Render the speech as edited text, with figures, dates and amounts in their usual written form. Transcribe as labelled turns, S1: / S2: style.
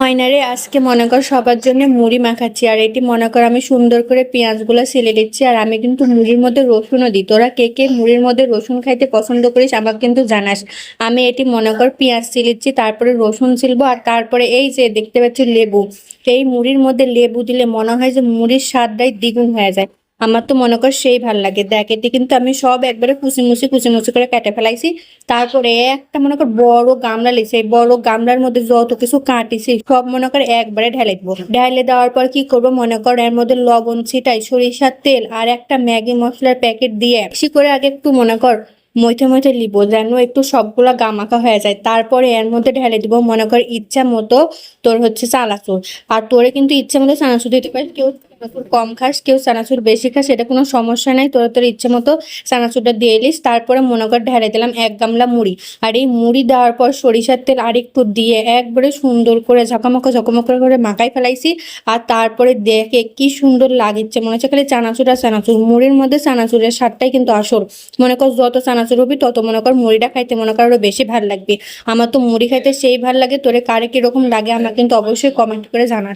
S1: হয় না রে, আজকে মনে কর সবার জন্য মুড়ি মাখাচ্ছি। আর এটি মনে কর আমি সুন্দর করে পেঁয়াজগুলো ছিলে দিচ্ছি। আর আমি কিন্তু মুড়ির মধ্যে রসুনও দিই। তোরা কে কে মুড়ির মধ্যে রসুন খাইতে পছন্দ করিস আমাকে কিন্তু জানাস। আমি এটি মনে কর পেঁয়াজ ছিলিচ্ছি, তারপরে রসুন ছিলবো, আর তারপরে এই যে দেখতে পাচ্ছি লেবু। এই মুড়ির মধ্যে লেবু দিলে মনে হয় যে মুড়ির স্বাদটাই দ্বিগুণ হয়ে যায়। আমার তো মনে কর সেই ভাল লাগে। দেখ এটি কিন্তু আমি সব একবারে কুচি করে কেটে ফেলাইছি। তারপরে একটা মনে কর বড় গামলা লিছি, এই বড় গামলার মধ্যে যত কিছু কাটিছি সব মনে কর একবারে ঢেলে দেবো। ঢেলে দেওয়ার পর কি করব মনে কর এর মধ্যে লবণ ছিটাই, সরিষার তেল আর একটা ম্যাগি মশলার প্যাকেট দিয়ে বেশি করে আগে একটু মনে কর মইতে লিব, যেন একটু সবগুলা গামাখা হয়ে যায়। তারপরে এর মধ্যে ঢেলে দিব মনে কর ইচ্ছা মতো তোর হচ্ছে চানাচুর। আর তোরে কিন্তু ইচ্ছা মতো চানাচুর দিতে পারিস। কেউ চানাচুর কম খাস, কেউ চানাচুর বেশি খাস, এটা কোনো সমস্যা নাই। তোরা তোর ইচ্ছে মতো চানাচুরটা দিয়ে এলিস। তারপরে মনে কর ঢেলে দিলাম এক গামলা মুড়ি। আর এই মুড়ি দেওয়ার পর সরিষার তেল আর একটু দিয়ে একবারে সুন্দর করে ঝকমকা করে মাখাই ফেলাইছি। আর তারপরে দেখে কি সুন্দর লাগিচ্ছে, মনে হচ্ছে খালি চানাচুর আর চানাচুর। মুড়ির মধ্যে চানাচুরের স্বাদটাই কিন্তু আসল। মনে কর যত চানাচুর হবি তত মনে কর মুড়িটা খাইতে মনে কর আরো বেশি ভাল লাগবে। আমার তো মুড়ি খাইতে সেই ভাল লাগে। তোরে কারে কিরকম লাগে আমার কিন্তু অবশ্যই কমেন্ট করে জানাস।